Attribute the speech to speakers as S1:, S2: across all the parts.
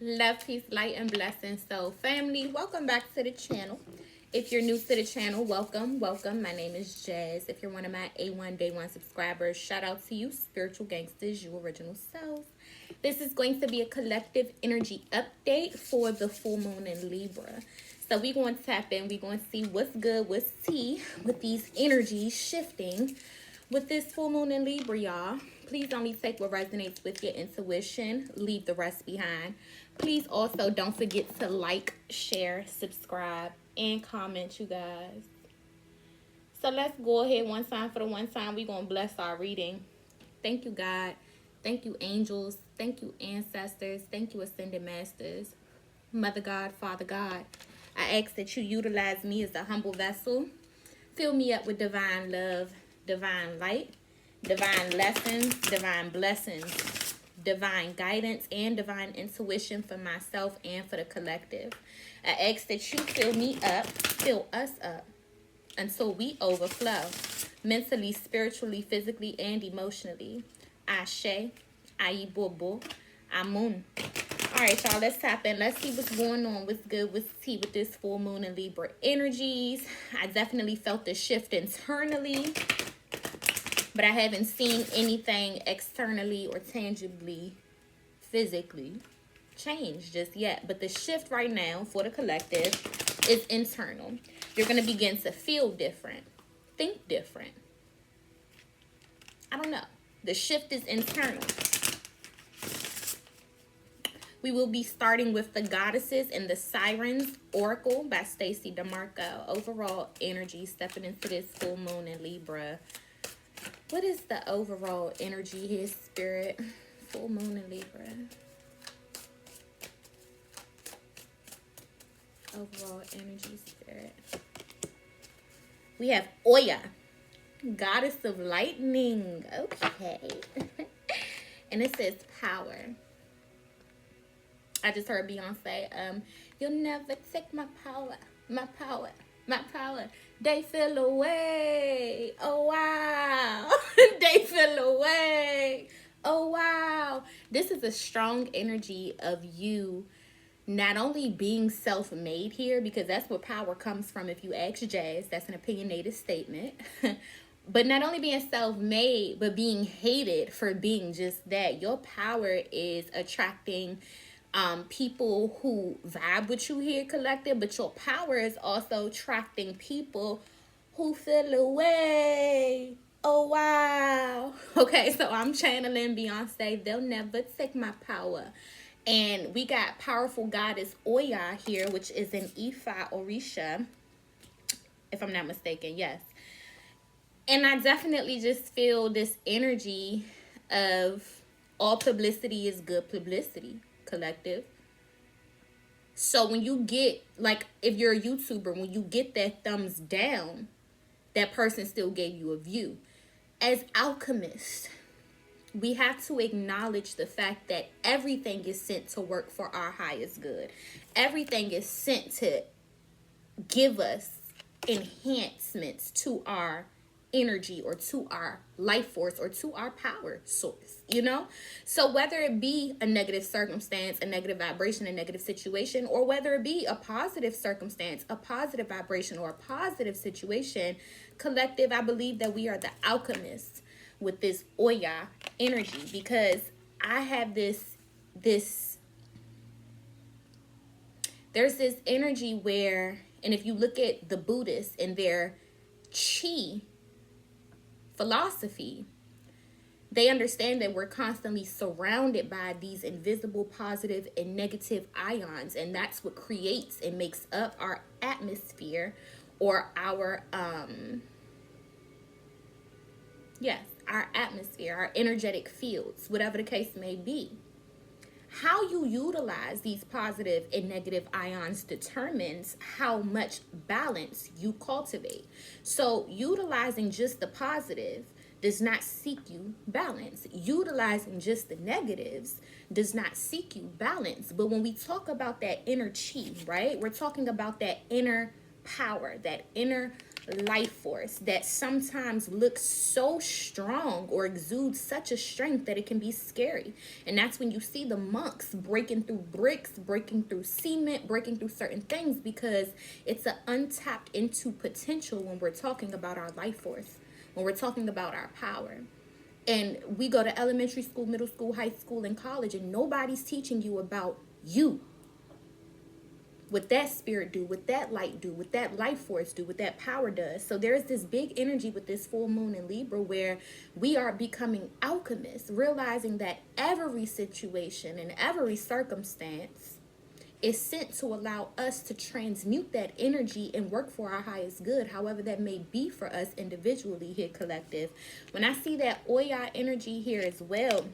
S1: Love, peace, light, and blessings. So, family, welcome back to the channel. If you're new to the channel, welcome. My name is Jazz. If you're one of my A1 Day 1 subscribers, shout out to you, spiritual gangsters, you original selves. This is going to be a collective energy update for the full moon in Libra. So we're going to tap in. We're going to see what's good, what's tea with these energies shifting with this full moon in Libra, y'all. Please only take what resonates with your intuition. Leave the rest behind. Please also don't forget to like, share, subscribe, and comment, you guys. So let's go ahead one time for the one time. We're going to bless our reading. Thank you, God. Thank you, angels. Thank you, ancestors. Thank you, ascended masters. Mother God, Father God, I ask that you utilize me as a humble vessel. Fill me up with divine love, divine light, divine lessons, divine blessings, divine guidance, and divine intuition for myself and for the collective. I ask that you fill me up, fill us up, until we overflow, mentally, spiritually, physically, and emotionally. Ashe, Aibobo, Amun. All right, y'all, let's tap in. Let's see what's going on, what's good, what's tea with this full moon and Libra energies. I definitely felt the shift internally, but I haven't seen anything externally or tangibly, physically change just yet. But the shift right now for the collective is internal. You're going to begin to feel different, think different. I don't know. The shift is internal. We will be starting with the Goddesses and the Sirens Oracle by Stacey DeMarco. Overall energy stepping into this full moon in Libra. What is the overall energy here, Spirit? Full moon in Libra. Overall energy, Spirit. We have Oya, Goddess of Lightning. Okay. And it says power. I just heard Beyonce, you'll never take my power, my power, my power. They feel away. Oh, wow. They feel away. Oh, wow. This is a strong energy of you not only being self-made here, because that's where power comes from if you ask Jazz. That's an opinionated statement. But not only being self-made, but being hated for being just that. Your power is attracting people who vibe with you here, collective, but your power is also attracting people who feel away. Oh, wow. Okay, so I'm channeling Beyonce. They'll never take my power. And we got powerful goddess Oya here, which is an Ifa Orisha, if I'm not mistaken. Yes. And I definitely just feel this energy of all publicity is good publicity, collective. So when you get, like, if you're a YouTuber, when you get that thumbs down, that person still gave you a view. As alchemists, we have to acknowledge the fact that everything is sent to work for our highest good. Everything is sent to give us enhancements to our energy or to our life force or to our power source, you know? So whether it be a negative circumstance, a negative vibration, a negative situation, or whether it be a positive circumstance, a positive vibration, or a positive situation, collective, I believe that we are the alchemists with this Oya energy, because I have there's this energy where, and if you look at the Buddhists and their chi philosophy, they understand that we're constantly surrounded by these invisible positive and negative ions, and that's what creates and makes up our atmosphere, or our our atmosphere, our energetic fields, whatever the case may be. How you utilize these positive and negative ions determines how much balance you cultivate. So utilizing just the positive does not seek you balance. Utilizing just the negatives does not seek you balance. But when we talk about that inner chi, right, we're talking about that inner power, that inner life force that sometimes looks so strong or exudes such a strength that it can be scary. And that's when you see the monks breaking through bricks, breaking through cement, breaking through certain things, because it's an untapped into potential when we're talking about our life force, when we're talking about our power. And we go to elementary school, middle school, high school, and college, and nobody's teaching you about you. What that spirit do, what that light do, what that life force do, what that power does. So there's this big energy with this full moon in Libra where we are becoming alchemists, realizing that every situation and every circumstance is sent to allow us to transmute that energy and work for our highest good, however that may be for us individually here, collective. When I see that Oya energy here as well,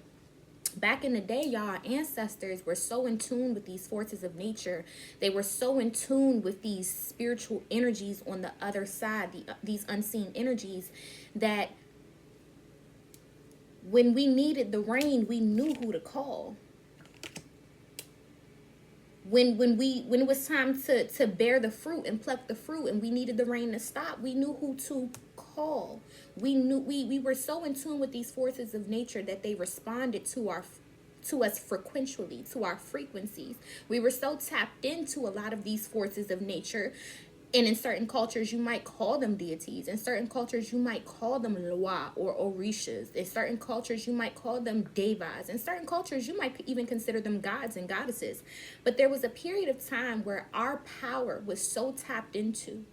S1: back in the day, y'all, ancestors were so in tune with these forces of nature. They were so in tune with these spiritual energies on the other side, these unseen energies, that when we needed the rain, we knew who to call. When it was time to bear the fruit and pluck the fruit, and we needed the rain to stop, we knew who to call. We knew we were so in tune with these forces of nature that they responded to us frequentially, to our frequencies. We were so tapped into a lot of these forces of nature. And in certain cultures, you might call them deities. In certain cultures, you might call them Loa or Orishas. In certain cultures, you might call them Devas. In certain cultures, you might even consider them gods and goddesses. But there was a period of time where our power was so tapped into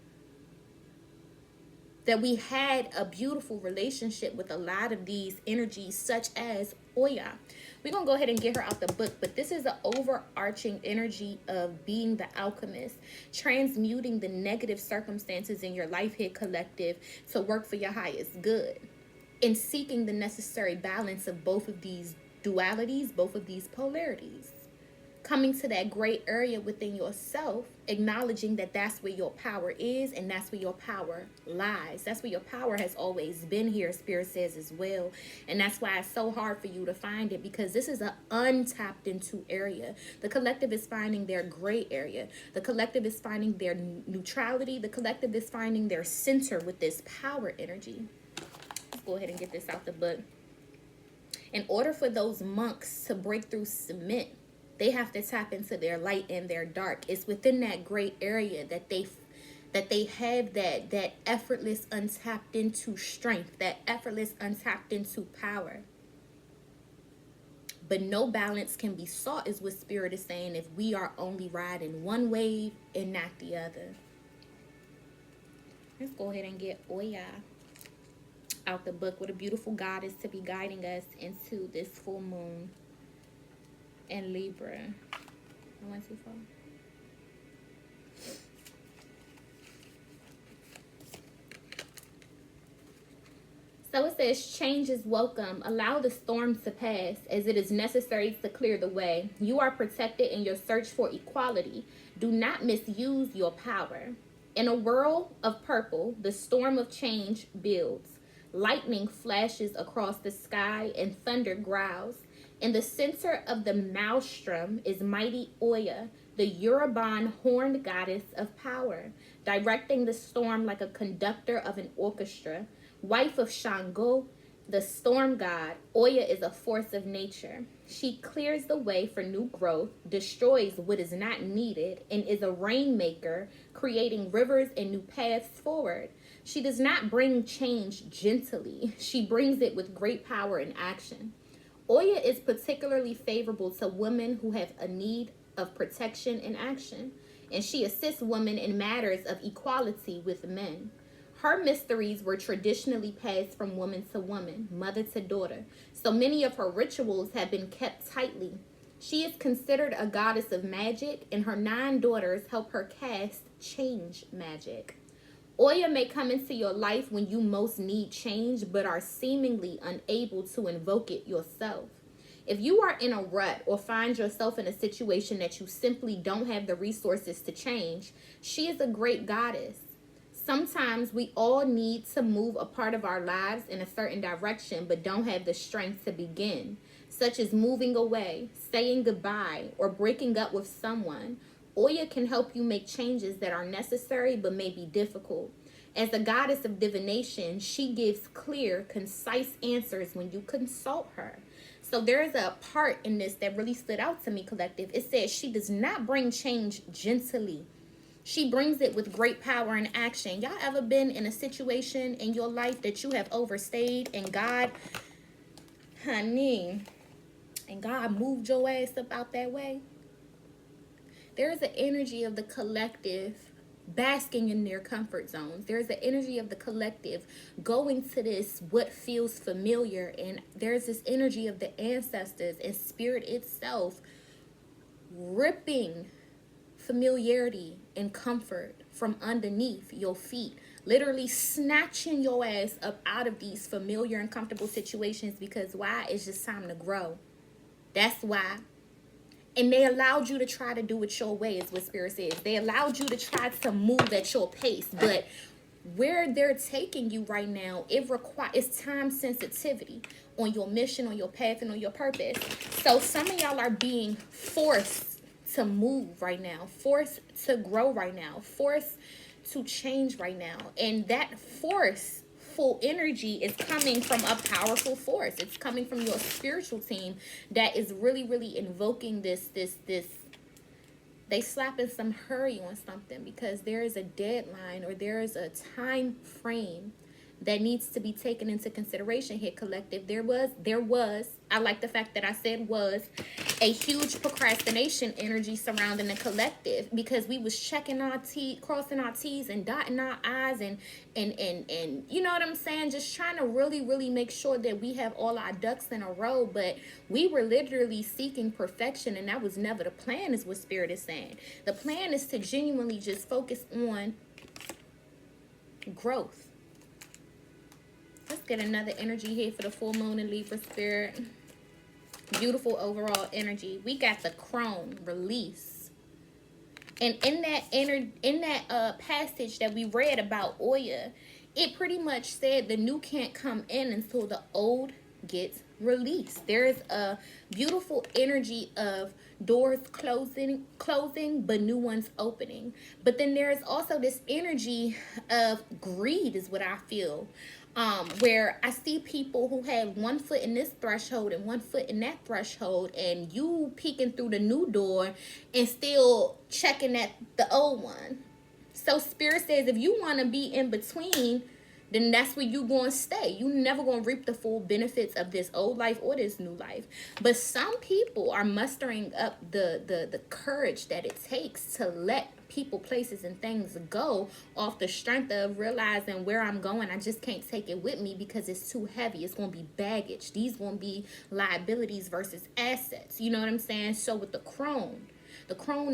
S1: that we had a beautiful relationship with a lot of these energies, such as Oya. We're going to go ahead and get her out the book, but this is the overarching energy of being the alchemist, transmuting the negative circumstances in your life here, collective, to work for your highest good, and seeking the necessary balance of both of these dualities, both of these polarities. Coming to that gray area within yourself, acknowledging that that's where your power is and that's where your power lies. That's where your power has always been here, Spirit says as well. And that's why it's so hard for you to find it, because this is an untapped into area. The collective is finding their gray area. The collective is finding their neutrality. The collective is finding their center with this power energy. Let's go ahead and get this out the book. In order for those monks to break through cement, they have to tap into their light and their dark. It's within that gray area that they have that effortless untapped into strength, that effortless untapped into power. But no balance can be sought, is what Spirit is saying, if we are only riding one wave and not the other. Let's go ahead and get Oya out the book. What a beautiful goddess to be guiding us into this full moon in Libra. I went too far. So it says, change is welcome. Allow the storm to pass, as it is necessary to clear the way. You are protected in your search for equality. Do not misuse your power. In a whirl of purple, the storm of change builds. Lightning flashes across the sky and thunder growls. In the center of the maelstrom is mighty Oya, the Yoruban horned goddess of power, directing the storm like a conductor of an orchestra. Wife of Shango, the storm god, Oya is a force of nature. She clears the way for new growth, destroys what is not needed, and is a rainmaker, creating rivers and new paths forward. She does not bring change gently. She brings it with great power and action. Oya is particularly favorable to women who have a need of protection and action, and she assists women in matters of equality with men. Her mysteries were traditionally passed from woman to woman, mother to daughter, so many of her rituals have been kept tightly. She is considered a goddess of magic, and her 9 daughters help her cast change magic. Oya may come into your life when you most need change, but are seemingly unable to invoke it yourself. If you are in a rut or find yourself in a situation that you simply don't have the resources to change, she is a great goddess. Sometimes we all need to move a part of our lives in a certain direction, but don't have the strength to begin, such as moving away, saying goodbye, or breaking up with someone. Oya can help you make changes that are necessary but may be difficult. As the goddess of divination, she gives clear, concise answers when you consult her. So there's a part in this that really stood out to me, collective. It says she does not bring change gently. She brings it with great power and action. Y'all ever been in a situation in your life that you have overstayed and God, honey, and God moved your ass up out that way? There is an energy of the collective basking in their comfort zones. There's the energy of the collective going to this what feels familiar, and there's this energy of the ancestors and spirit itself ripping familiarity and comfort from underneath your feet, literally snatching your ass up out of these familiar and comfortable situations. Because why? It's just time to grow. That's why. And they allowed you to try to do it your way, is what Spirit says. They allowed you to try to move at your pace. But where they're taking you right now, it's time sensitivity on your mission, on your path, and on your purpose. So some of y'all are being forced to move right now, forced to grow right now, forced to change right now. And that forceful energy is coming from a powerful force. It's coming from your spiritual team that is really, really invoking this. They slapping some hurry on something because there is a deadline or there is a time frame that needs to be taken into consideration here, collective. There was, I like the fact that I said was, a huge procrastination energy surrounding the collective, because we was checking our T's, crossing our T's and dotting our I's and you know what I'm saying? Just trying to really, really make sure that we have all our ducks in a row. But we were literally seeking perfection, and that was never the plan, is what Spirit is saying. The plan is to genuinely just focus on growth. Let's get another energy here for the full moon in Libra, Spirit. Beautiful overall energy. We got the crone, release. And in that passage that we read about Oya, it pretty much said the new can't come in until the old gets released. There is a beautiful energy of doors closing, but new ones opening. But then there is also this energy of greed, is what I feel. Where I see people who have one foot in this threshold and one foot in that threshold, and you peeking through the new door and still checking at the old one. So Spirit says if you want to be in between, then that's where you going to stay. You never going to reap the full benefits of this old life or this new life. But some people are mustering up the courage that it takes to let people, places, and things go off the strength of realizing where I'm going, I just can't take it with me because it's too heavy. It's going to be baggage. These going to be liabilities versus assets. You know what I'm saying? So with the crone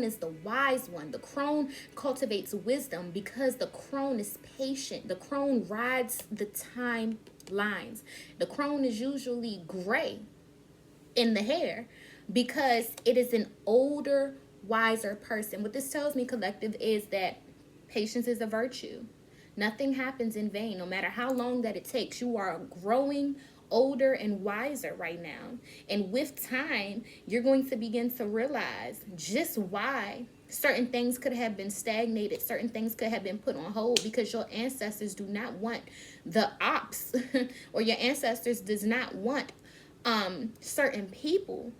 S1: is the wise one. The crone cultivates wisdom because the crone is patient. The crone rides the timelines. The crone is usually gray in the hair because it is an older, wiser person. What this tells me, collective, is that patience is a virtue. Nothing happens in vain. No matter how long that it takes, you are growing older and wiser right now. And with time, you're going to begin to realize just why certain things could have been stagnated, certain things could have been put on hold, because your ancestors do not want the ops or your ancestors does not want certain people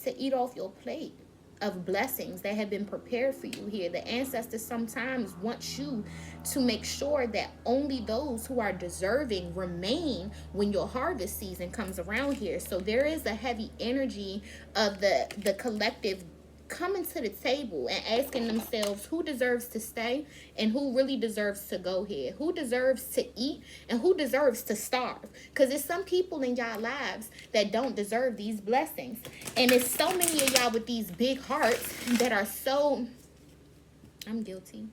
S1: to eat off your plate of blessings that have been prepared for you here. The ancestors sometimes want you to make sure that only those who are deserving remain when your harvest season comes around here. So there is a heavy energy of the collective coming to the table and asking themselves who deserves to stay and who really deserves to go here, who deserves to eat and who deserves to starve, because there's some people in y'all lives that don't deserve these blessings. And it's so many of y'all with these big hearts that are so, I'm guilty,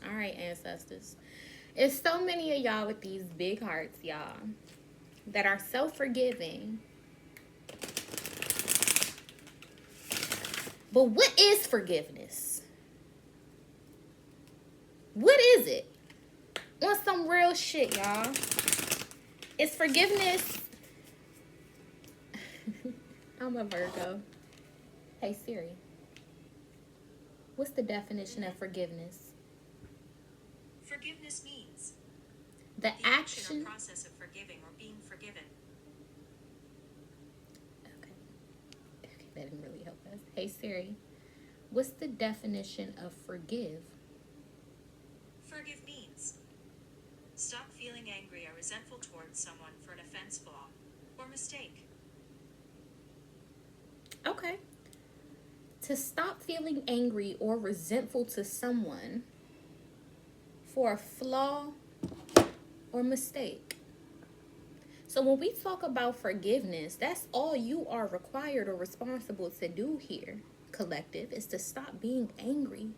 S1: all right, ancestors, it's so many of y'all with these big hearts, y'all, that are so forgiving. But what is forgiveness? What is it? On some real shit, y'all. Is forgiveness... I'm a Virgo. Hey, Siri. What's the definition of forgiveness?
S2: Forgiveness means
S1: the action
S2: or process of forgiving or being forgiven.
S1: Okay, that didn't really help us. Hey Siri, what's the definition of forgive?
S2: Forgive means stop feeling angry or resentful towards someone for an offense, flaw, or mistake.
S1: Okay. To stop feeling angry or resentful to someone for a flaw or mistake. So when we talk about forgiveness, that's all you are required or responsible to do here, collective, is to stop being angry.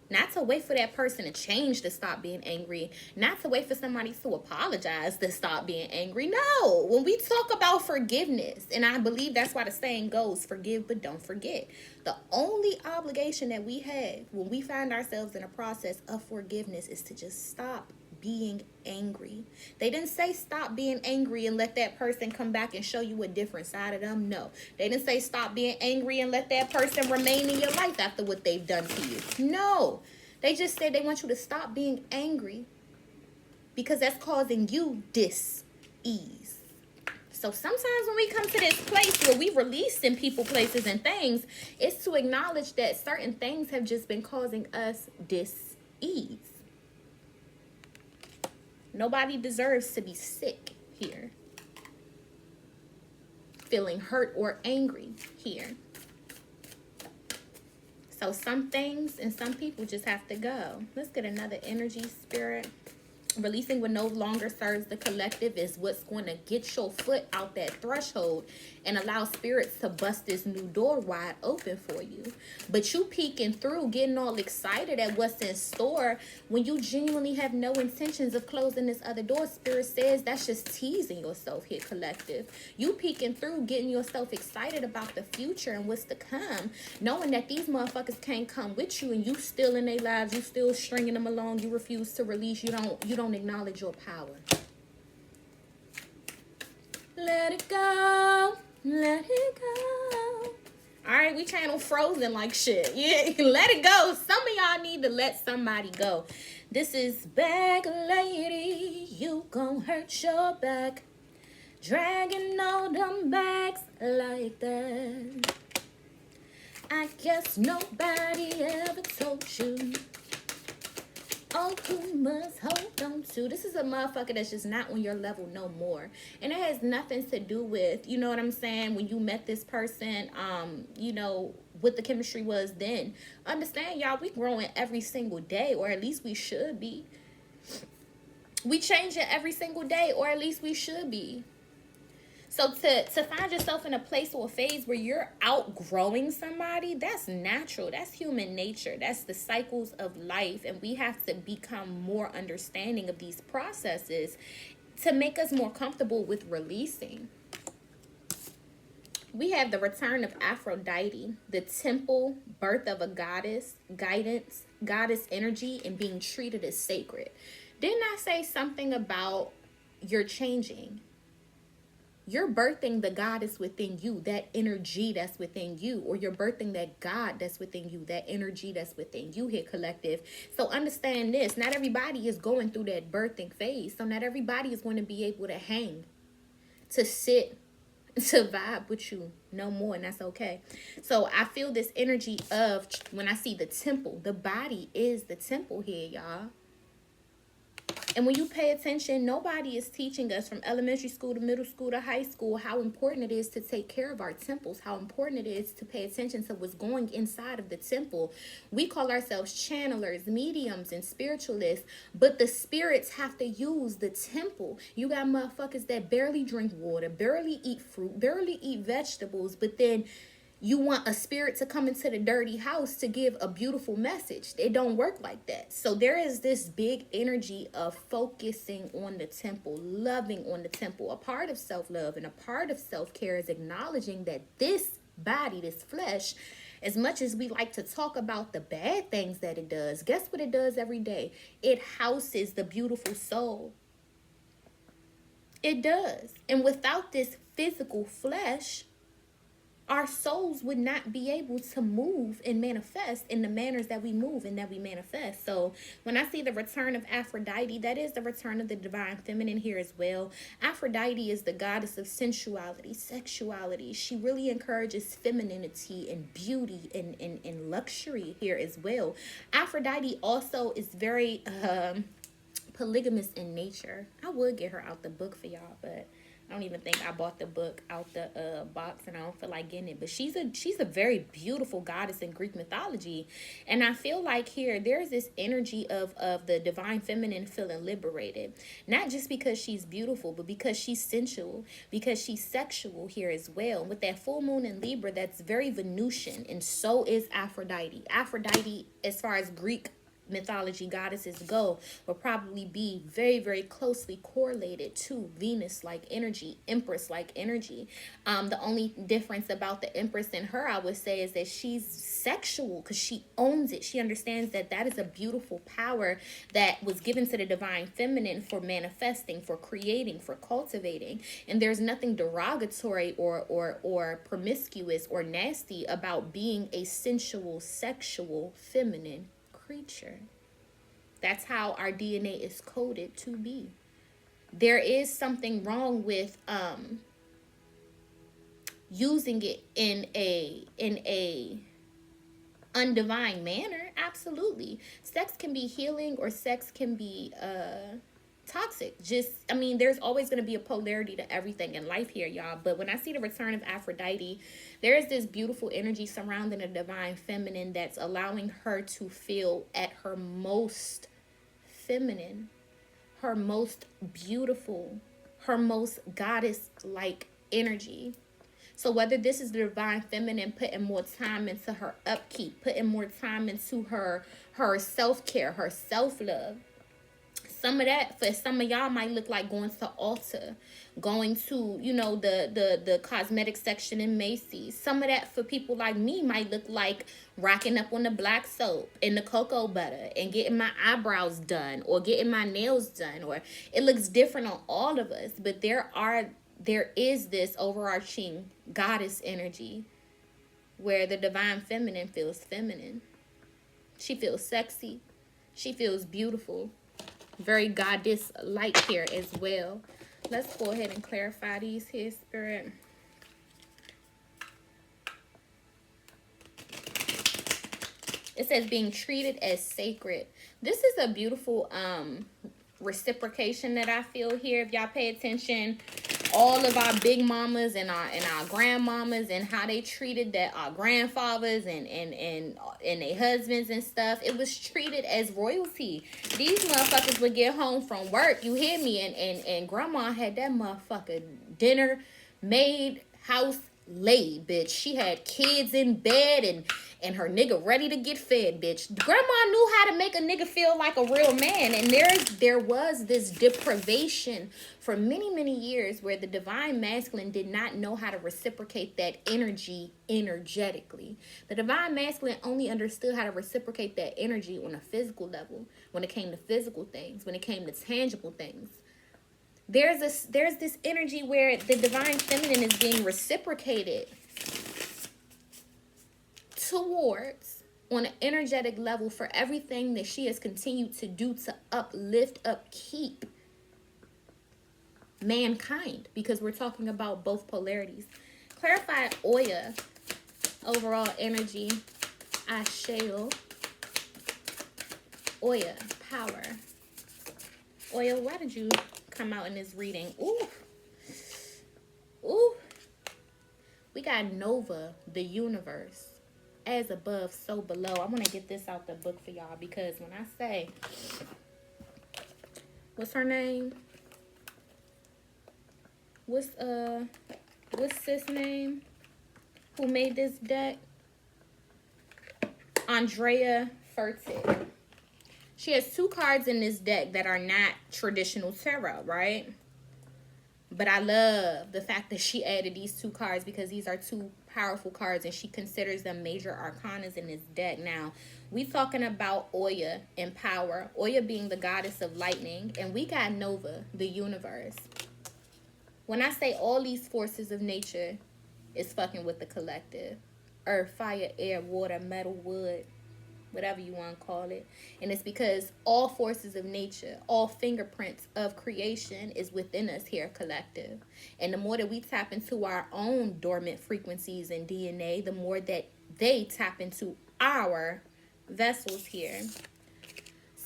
S1: Not to wait for that person to change to stop being angry. Not to wait for somebody to apologize to stop being angry. No. When we talk about forgiveness, and I believe that's why the saying goes, forgive but don't forget. The only obligation that we have when we find ourselves in a process of forgiveness is to just stop being angry. They didn't say stop being angry and let that person come back and show you a different side of them. No. They didn't say stop being angry and let that person remain in your life after what they've done to you. No. They just said they want you to stop being angry because that's causing you dis-ease. So sometimes when we come to this place where we release in people, places, and things, it's to acknowledge that certain things have just been causing us dis-ease. Nobody deserves to be sick here, feeling hurt or angry here. So some things and some people just have to go. Let's get another energy, spirit. Releasing what no longer serves the collective is what's going to get your foot out that threshold and allow spirits to bust this new door wide open for you. But you peeking through, getting all excited at what's in store when you genuinely have no intentions of closing this other door. Spirit says that's just teasing yourself here, collective. You peeking through, getting yourself excited about the future and what's to come, knowing that these motherfuckers can't come with you and you still in their lives, you still stringing them along, you refuse to release, you don't acknowledge your power. Let it go. Let it go. Alright, we channel Frozen like shit. Yeah, let it go. Some of y'all need to let somebody go. This is Bag Lady. You gon' hurt your back. Dragging all them bags like that. I guess nobody ever told you. Oh, you must hold on to. This is a motherfucker that's just not on your level no more. And it has nothing to do with, you know what I'm saying, when you met this person, you know, what the chemistry was then. Understand, y'all, we growing every single day, or at least we should be. We changing every single day, or at least we should be. So to find yourself in a place or a phase where you're outgrowing somebody, that's natural. That's human nature. That's the cycles of life. And we have to become more understanding of these processes to make us more comfortable with releasing. We have the return of Aphrodite, the temple, birth of a goddess, guidance, goddess energy, and being treated as sacred. Didn't I say something about you're changing? You're birthing the goddess within you, that energy that's within you, or you're birthing that God that's within you, that energy that's within you here, collective. So understand this, not everybody is going through that birthing phase. So not everybody is going to be able to hang, to sit, to vibe with you no more, and that's okay. So I feel this energy of, when I see the temple, the body is the temple here, y'all. And when you pay attention, nobody is teaching us from elementary school to middle school to high school how important it is to take care of our temples, how important it is to pay attention to what's going inside of the temple. We call ourselves channelers, mediums, and spiritualists, but the spirits have to use the temple. You got motherfuckers that barely drink water, barely eat fruit, barely eat vegetables, but then you want a spirit to come into the dirty house to give a beautiful message. It don't work like that. So there is this big energy of focusing on the temple, loving on the temple. A part of self-love and a part of self-care is acknowledging that this body, this flesh, as much as we like to talk about the bad things that it does, guess what it does every day? It houses the beautiful soul. It does. And without this physical flesh, our souls would not be able to move and manifest in the manners that we move and that we manifest. So when I see the return of Aphrodite, that is the return of the divine feminine here as well. Aphrodite is the goddess of sensuality, sexuality. She really encourages femininity and beauty and luxury here as well. Aphrodite also is very polygamous in nature. I would get her out the book for y'all, but I don't even think I bought the book out the box, and I don't feel like getting it. But she's a very beautiful goddess in Greek mythology, and I feel like here there's this energy of the divine feminine feeling liberated, not just because she's beautiful, but because she's sensual, because she's sexual here as well. With that full moon in Libra, that's very Venusian, and so is Aphrodite. Aphrodite, as far as Greek mythology goddesses go, will probably be very, very closely correlated to Venus like energy, Empress like energy. The only difference about the Empress and her, I would say, is that she's sexual because she owns it. She understands that that is a beautiful power that was given to the divine feminine for manifesting, for creating, for cultivating. And there's nothing derogatory or promiscuous or nasty about being a sensual, sexual, feminine creature. That's how our DNA is coded to be. There is something wrong with using it in a undivine manner. Absolutely. Sex can be healing or sex can be toxic. There's always going to be a polarity to everything in life here, y'all. But when I see the return of Aphrodite, there is this beautiful energy surrounding the divine feminine that's allowing her to feel at her most feminine, her most beautiful, her most goddess-like energy. So whether this is the divine feminine putting more time into her upkeep, putting more time into her self-care, her self-love, some of that for some of y'all might look like going to Ulta, going to, the cosmetic section in Macy's. Some of that for people like me might look like rocking up on the black soap and the cocoa butter and getting my eyebrows done or getting my nails done. Or it looks different on all of us, but there is this overarching goddess energy where the divine feminine feels feminine. She feels sexy. She feels beautiful. Very goddess-like here as well. Let's go ahead and clarify these here, Spirit. It says being treated as sacred. This is a beautiful reciprocation that I feel here. If y'all pay attention, all of our big mamas and our grandmamas and how they treated our grandfathers and their husbands and stuff, it was treated as royalty. These motherfuckers would get home from work, you hear me, and grandma had that motherfucker dinner made, house laid, bitch. She had kids in bed and her nigga ready to get fed, bitch. Grandma knew how to make a nigga feel like a real man. And there was this deprivation for many, many years where the divine masculine did not know how to reciprocate that energy energetically. The divine masculine only understood how to reciprocate that energy on a physical level, when it came to physical things, when it came to tangible things. There's this energy where the divine feminine is being reciprocated towards on an energetic level for everything that she has continued to do to uplift, upkeep mankind, because we're talking about both polarities. Clarified Oya, overall energy, Asheo, Oya, power. Oya, why did you come out in this reading? Ooh. We got Nova, the universe. As above, so below. I want to get this out the book for y'all, because when I say, what's her name? What's sis name? Who made this deck? Andrea Fertig. She has 2 cards in this deck that are not traditional tarot, right? But I love the fact that she added these 2 cards, because these are 2 powerful cards and she considers them major arcanas in this deck. Now, we talking about Oya and power. Oya being the goddess of lightning, and we got Nova, the universe. When I say all these forces of nature is fucking with the collective. Earth, fire, air, water, metal, wood, whatever you want to call it. And it's because all forces of nature, all fingerprints of creation is within us here, collective. And the more that we tap into our own dormant frequencies and DNA, the more that they tap into our vessels here.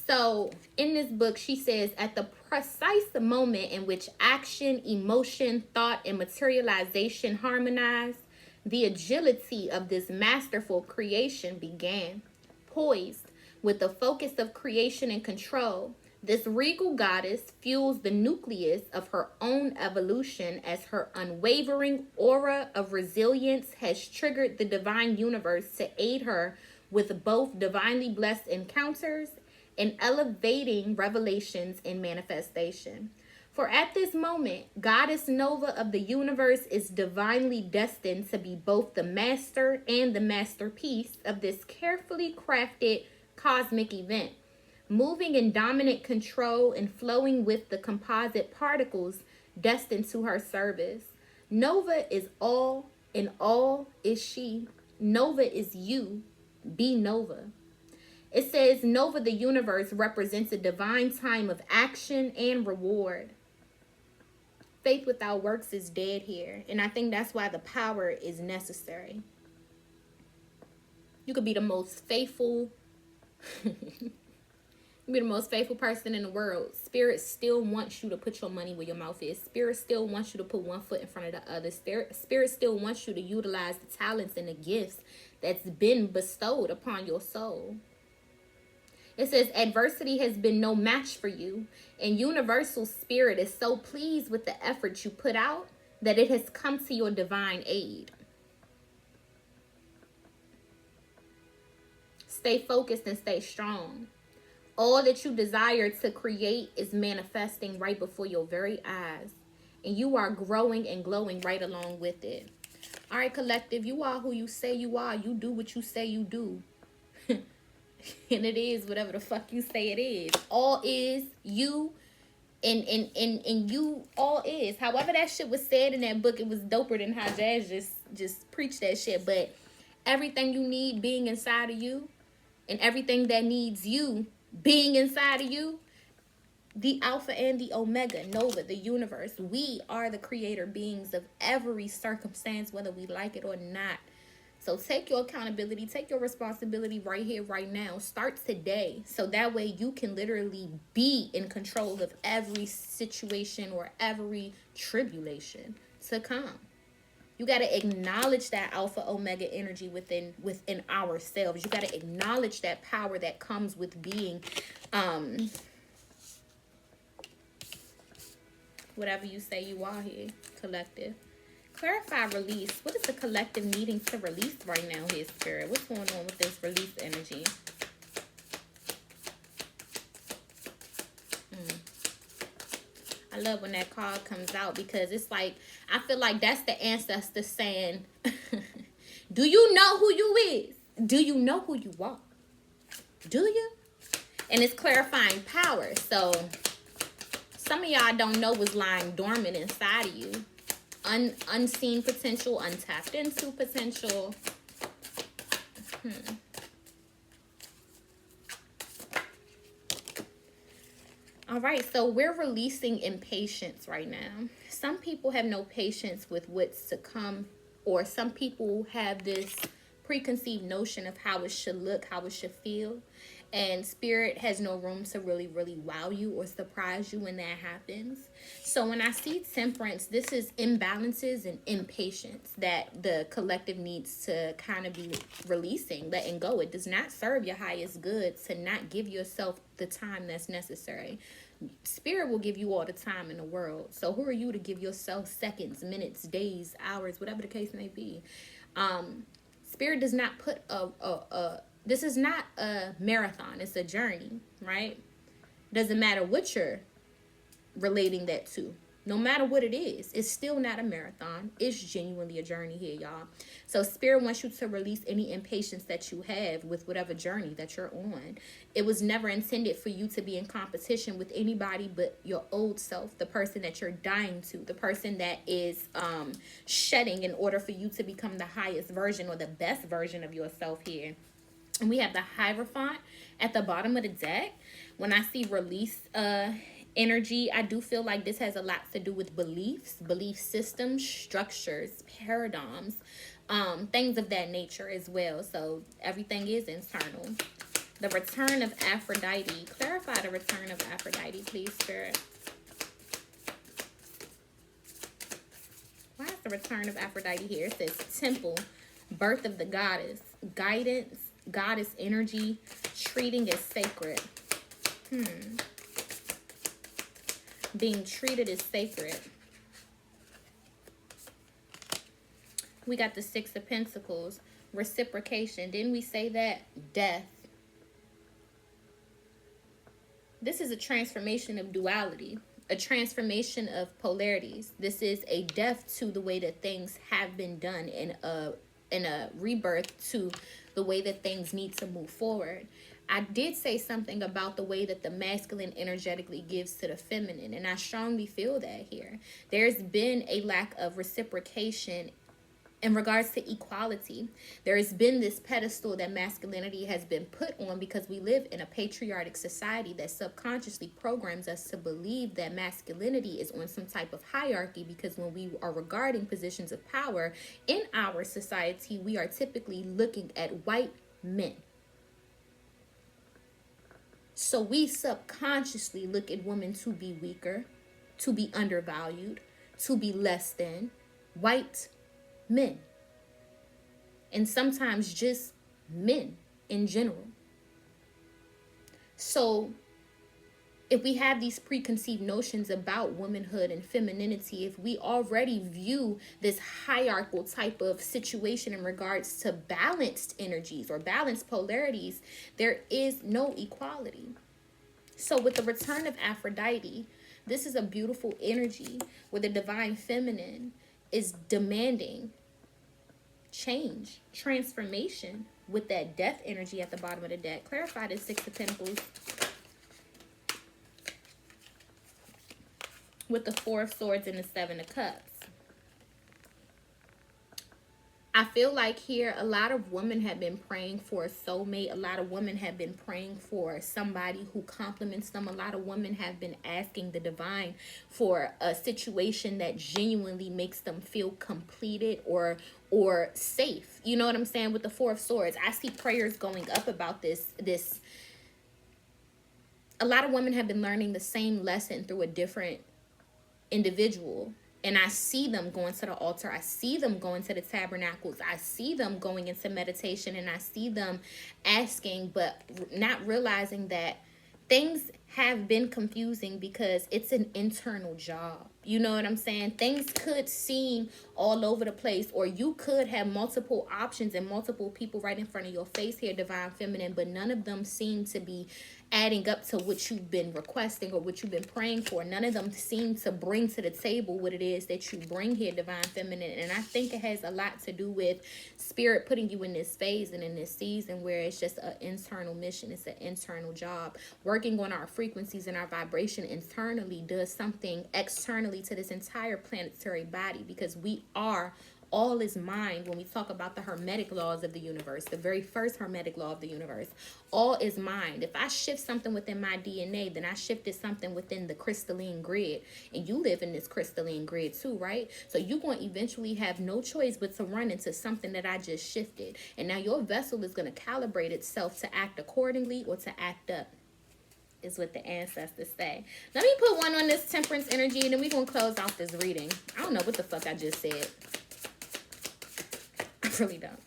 S1: So in this book, she says, at the precise moment in which action, emotion, thought, and materialization harmonized, the agility of this masterful creation began. Poised with the focus of creation and control, this regal goddess fuels the nucleus of her own evolution as her unwavering aura of resilience has triggered the divine universe to aid her with both divinely blessed encounters and elevating revelations and manifestation. For at this moment, Goddess Nova of the universe is divinely destined to be both the master and the masterpiece of this carefully crafted cosmic event, moving in dominant control and flowing with the composite particles destined to her service. Nova is all, and all is she. Nova is you. Be Nova. It says Nova the universe represents a divine time of action and reward. Faith without works is dead here. And I think that's why the power is necessary. You could be the most faithful be the most faithful person in the world. Spirit still wants you to put your money where your mouth is. Spirit still wants you to put one foot in front of the other. Spirit still wants you to utilize the talents and the gifts that's been bestowed upon your soul. It says adversity has been no match for you, and universal spirit is so pleased with the effort you put out that it has come to your divine aid. Stay focused and stay strong. All that you desire to create is manifesting right before your very eyes, and you are growing and glowing right along with it. All right, collective, you are who you say you are. You do what you say you do. And it is whatever the fuck you say it is. All is you, and you all is. However that shit was said in that book, it was doper than how Jazz just preached that shit. But everything you need being inside of you, and everything that needs you being inside of you, the Alpha and the Omega, Nova, the universe. We are the creator beings of every circumstance, whether we like it or not. So take your accountability, take your responsibility right here, right now. Start today. So that way you can literally be in control of every situation or every tribulation to come. You got to acknowledge that Alpha Omega energy within ourselves. You got to acknowledge that power that comes with being whatever you say you are here, collective. Clarify release. What is the collective needing to release right now here, Spirit? What's going on with this release energy? I love when that card comes out, because it's like, I feel like that's the ancestor saying, do you know who you is? Do you know who you are? Do you? And it's clarifying power. So some of y'all don't know what's lying dormant inside of you. Unseen potential, untapped into potential. All right, so we're releasing impatience right now. Some people have no patience with what's to come, or some people have this preconceived notion of how it should look, how it should feel. And Spirit has no room to really wow you or surprise you when that happens. So when I see temperance, this is imbalances and impatience that the collective needs to kind of be releasing, letting go. It does not serve your highest good to not give yourself the time that's necessary. Spirit will give you all the time in the world. So who are you to give yourself seconds, minutes, days, hours, whatever the case may be? Spirit does not put this is not a marathon. It's a journey, right? Doesn't matter what you're relating that to. No matter what it is, it's still not a marathon. It's genuinely a journey here, y'all. So Spirit wants you to release any impatience that you have with whatever journey that you're on. It was never intended for you to be in competition with anybody but your old self, the person that you're dying to, the person that is shedding in order for you to become the highest version or the best version of yourself here. And we have the Hierophant at the bottom of the deck. When I see release energy, I do feel like this has a lot to do with beliefs, belief systems, structures, paradigms, things of that nature as well. So everything is internal. The return of Aphrodite. Clarify the return of Aphrodite, please, Spirit. Why is the return of Aphrodite here? It says temple, birth of the goddess, guidance, goddess energy, treating as sacred. Being treated as sacred. We got the Six of Pentacles, reciprocation. Didn't we say that? Death. This is a transformation of duality, a transformation of polarities. This is a death to the way that things have been done, and a rebirth to the way that things need to move forward. I did say something about the way that the masculine energetically gives to the feminine, and I strongly feel that here. There's been a lack of reciprocation in regards to equality. There has been this pedestal that masculinity has been put on because we live in a patriarchic society that subconsciously programs us to believe that masculinity is on some type of hierarchy, because when we are regarding positions of power in our society, we are typically looking at white men. So we subconsciously look at women to be weaker, to be undervalued, to be less than white men, and sometimes just men in general. So if we have these preconceived notions about womanhood and femininity, if we already view this hierarchical type of situation in regards to balanced energies or balanced polarities, there is no equality. So with the return of Aphrodite, this is a beautiful energy where the divine feminine is demanding change, transformation with that death energy at the bottom of the deck. Clarify the Six of Pentacles with the Four of Swords and the Seven of Cups. I feel like here a lot of women have been praying for a soulmate. A lot of women have been praying for somebody who compliments them. A lot of women have been asking the divine for a situation that genuinely makes them feel completed or safe. You know what I'm saying? With the Four of Swords, I see prayers going up about this. A lot of women have been learning the same lesson through a different individual. And I see them going to the altar. I see them going to the tabernacles. I see them going into meditation. And I see them asking, but not realizing that things have been confusing because it's an internal job. You know what I'm saying? Things could seem all over the place, or you could have multiple options and multiple people right in front of your face here, divine feminine, but none of them seem to be adding up to what you've been requesting or what you've been praying for. None of them seem to bring to the table what it is that you bring here, divine feminine. And I think it has a lot to do with spirit putting you in this phase and in this season where it's just an internal mission. It's an internal job. Working on our frequencies and our vibration internally does something externally to this entire planetary body, because we are all is mind. When we talk about the hermetic laws of the universe, the very first hermetic law of the universe, all is mind. If I shift something within my DNA, then I shifted something within the crystalline grid, and you live in this crystalline grid too, right? So you're going to eventually have no choice but to run into something that I just shifted, and now your vessel is going to calibrate itself to act accordingly or to act up, is what the ancestors say. Let me put one on this temperance energy, and then we're going to close off this reading. I don't know what the fuck I just said. I really don't.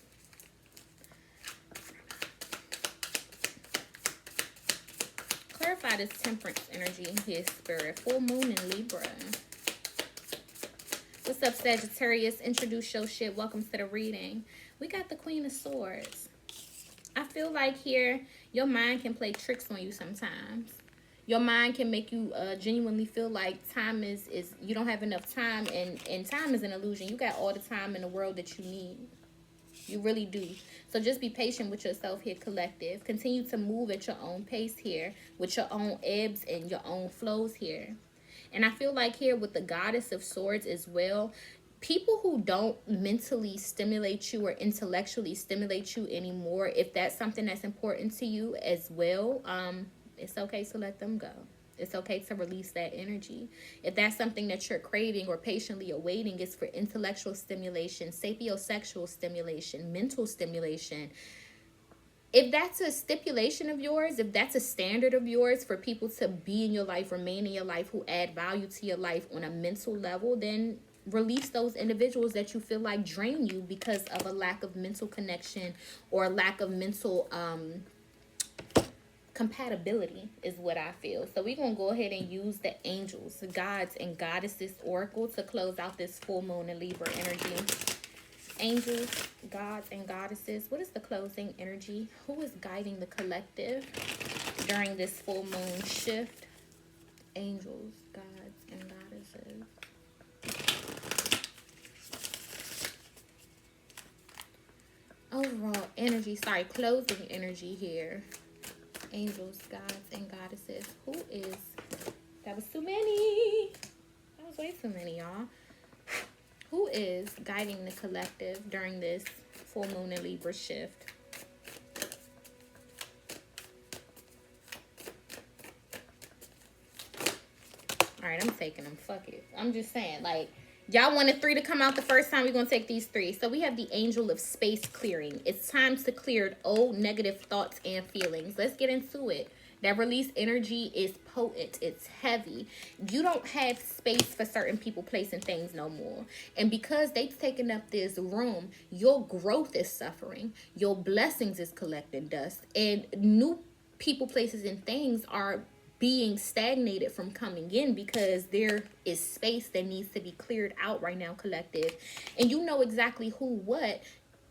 S1: Clarify this temperance energy here, spirit. Full moon in Libra. What's up, Sagittarius? Introduce your shit. Welcome to the reading. We got the Queen of Swords. I feel like here your mind can play tricks on you sometimes. Your mind can make you genuinely feel like time is you don't have enough time, and time is an illusion. You got all the time in the world that you need. You really do. So just be patient with yourself here, collective. Continue to move at your own pace here, with your own ebbs and your own flows here. And I feel like here with the Goddess of Swords as well, people who don't mentally stimulate you or intellectually stimulate you anymore, if that's something that's important to you as well, it's okay to let them go. It's okay to release that energy. If that's something that you're craving or patiently awaiting, is for intellectual stimulation, sapiosexual stimulation, mental stimulation. If that's a stipulation of yours, if that's a standard of yours for people to be in your life, remain in your life, who add value to your life on a mental level, then release those individuals that you feel like drain you because of a lack of mental connection or a lack of mental compatibility, is what I feel. So we're going to go ahead and use the angels, the gods and goddesses oracle to close out this full moon in Libra energy. Angels, gods, and goddesses. What is the closing energy? Who is guiding the collective during this full moon shift? Angels, gods, and goddesses. Overall energy, sorry, closing energy here. Angels, gods, and goddesses. Who is... That was too many. That was way too many, y'all. Who is guiding the collective during this full moon in Libra shift? All right, I'm taking them. Fuck it. I'm just saying, like, y'all wanted 3 to come out the first time. We're going to take these 3. So we have the angel of space clearing. It's time to clear old negative thoughts and feelings. Let's get into it. That release energy is potent. It's heavy. You don't have space for certain people, place, and things no more. And because they've taken up this room, your growth is suffering. Your blessings is collecting dust. And new people, places, and things are being stagnated from coming in because there is space that needs to be cleared out right now, collective. And you know exactly who, what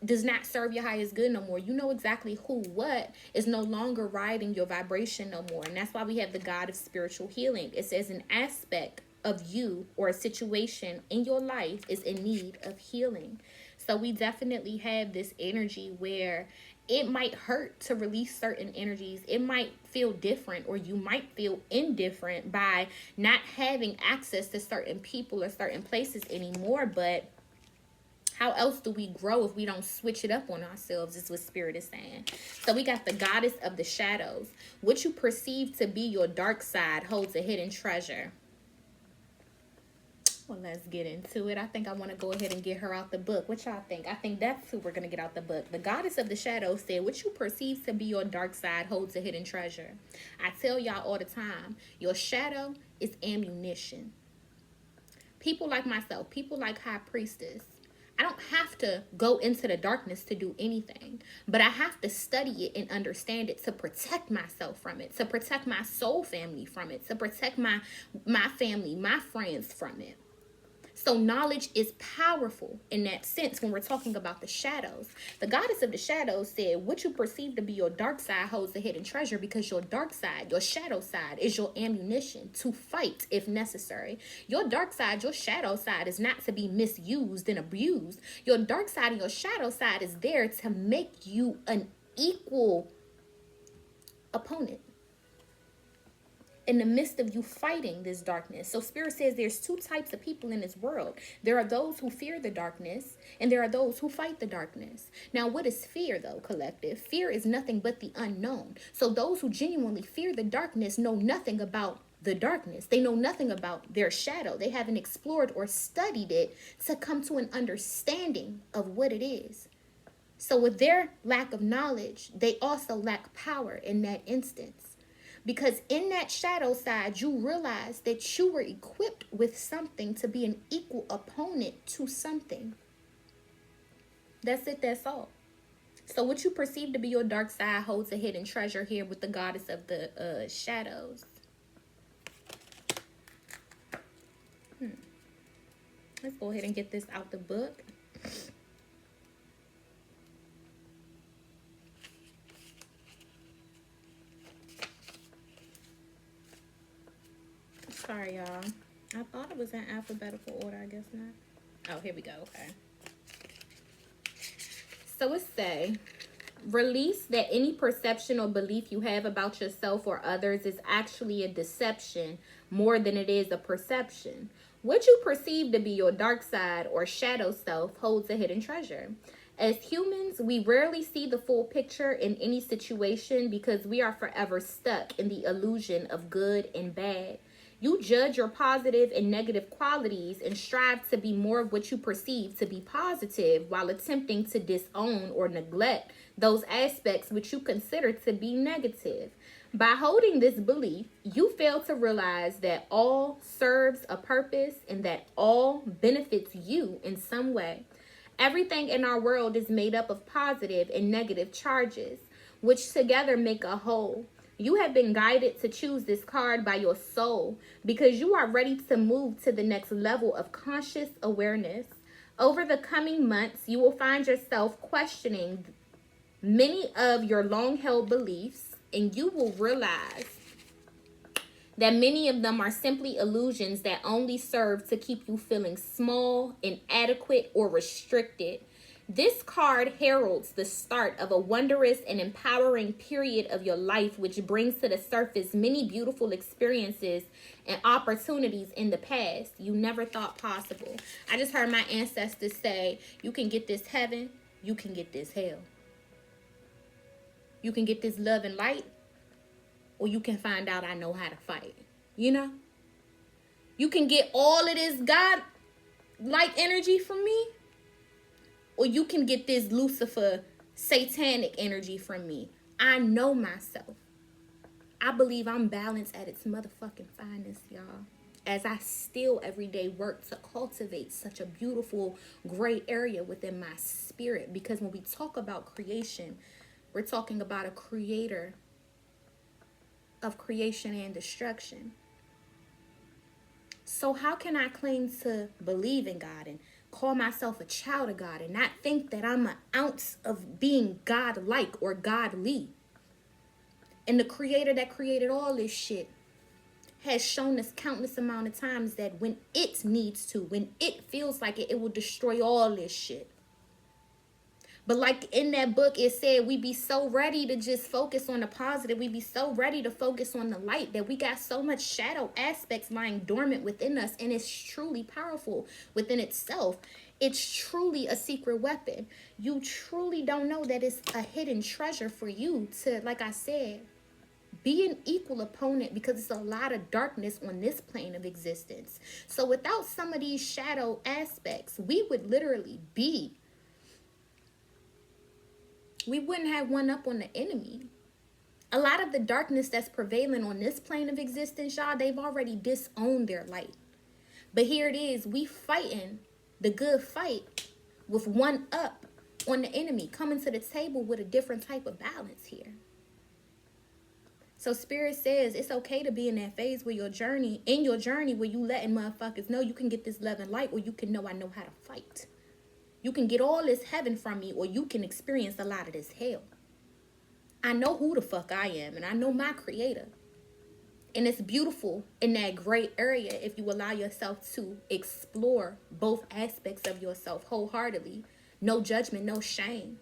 S1: does not serve your highest good no more. You know exactly who, what is no longer riding your vibration no more. And that's why we have the God of spiritual healing. It says an aspect of you or a situation in your life is in need of healing. So we definitely have this energy where it might hurt to release certain energies. It might feel different, or you might feel indifferent by not having access to certain people or certain places anymore. But how else do we grow if we don't switch it up on ourselves, is what Spirit is saying. So we got the goddess of the shadows. What you perceive to be your dark side holds a hidden treasure. Well, let's get into it. I think I want to go ahead and get her out the book. What y'all think? I think that's who we're going to get out the book. The goddess of the shadows said, what you perceive to be your dark side holds a hidden treasure. I tell y'all all the time, your shadow is ammunition. People like myself, people like High Priestess, I don't have to go into the darkness to do anything, but I have to study it and understand it to protect myself from it, to protect my soul family from it, to protect my family, my friends from it. So knowledge is powerful in that sense when we're talking about the shadows. The goddess of the shadows said, what you perceive to be your dark side holds a hidden treasure, because your dark side, your shadow side, is your ammunition to fight if necessary. Your dark side, your shadow side, is not to be misused and abused. Your dark side and your shadow side is there to make you an equal opponent in the midst of you fighting this darkness. So Spirit says there's 2 types of people in this world. There are those who fear the darkness, and there are those who fight the darkness. Now, what is fear, though, collective? Fear is nothing but the unknown. So those who genuinely fear the darkness know nothing about the darkness. They know nothing about their shadow. They haven't explored or studied it to come to an understanding of what it is. So with their lack of knowledge, they also lack power in that instance. Because in that shadow side, you realize that you were equipped with something to be an equal opponent to something. That's it, that's all. So what you perceive to be your dark side holds a hidden treasure here with the goddess of the shadows. Let's go ahead and get this out the book. thought it was in alphabetical order. I guess not. Oh, here we go. Okay. So it say, release that any perception or belief you have about yourself or others is actually a deception more than it is a perception. What you perceive to be your dark side or shadow self holds a hidden treasure. As humans, we rarely see the full picture in any situation because we are forever stuck in the illusion of good and bad. You judge your positive and negative qualities and strive to be more of what you perceive to be positive while attempting to disown or neglect those aspects which you consider to be negative. By holding this belief, you fail to realize that all serves a purpose and that all benefits you in some way. Everything in our world is made up of positive and negative charges, which together make a whole. You have been guided to choose this card by your soul because you are ready to move to the next level of conscious awareness. Over the coming months, you will find yourself questioning many of your long-held beliefs, and you will realize that many of them are simply illusions that only serve to keep you feeling small, inadequate, or restricted. This card heralds the start of a wondrous and empowering period of your life, which brings to the surface many beautiful experiences and opportunities in the past you never thought possible. I just heard my ancestors say, you can get this heaven, you can get this hell. You can get this love and light, or you can find out I know how to fight. You know? You can get all of this God-like energy from me, or you can get this Lucifer satanic energy from me. I know myself. I believe I'm balanced at its motherfucking finest, y'all. As I still every day work to cultivate such a beautiful gray area within my spirit. Because when we talk about creation, we're talking about a creator of creation and destruction. So how can I claim to believe in God and call myself a child of God and not think that I'm an ounce of being God-like or godly? And the creator that created all this shit has shown us countless amount of times that when it needs to, when it feels like it, it will destroy all this shit. But like in that book, it said we be so ready to just focus on the positive. We be so ready to focus on the light that we got so much shadow aspects lying dormant within us. And it's truly powerful within itself. It's truly a secret weapon. You truly don't know that it's a hidden treasure for you to, like I said, be an equal opponent, because it's a lot of darkness on this plane of existence. So without some of these shadow aspects, we would literally be, we wouldn't have one up on the enemy. A lot of the darkness that's prevailing on this plane of existence, y'all, they've already disowned their light. But here it is, we fighting the good fight with one up on the enemy, coming to the table with a different type of balance here. So Spirit says it's okay to be in that phase where in your journey where you letting motherfuckers know you can get this love and light, or you can know I know how to fight. You can get all this heaven from me, or you can experience a lot of this hell. I know who the fuck I am, and I know my creator. And it's beautiful in that gray area if you allow yourself to explore both aspects of yourself wholeheartedly. No judgment, no shame.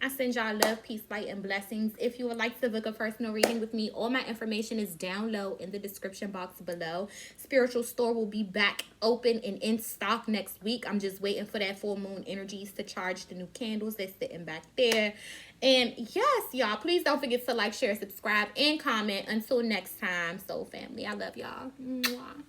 S1: I send y'all love, peace, light, and blessings. If you would like to book a personal reading with me, all my information is down low in the description box below. Spiritual store will be back open and in stock next week. I'm just waiting for that full moon energies to charge the new candles that's sitting back there. And yes, y'all, please don't forget to like, share, subscribe, and comment. Until next time, soul family, I love y'all. Mwah.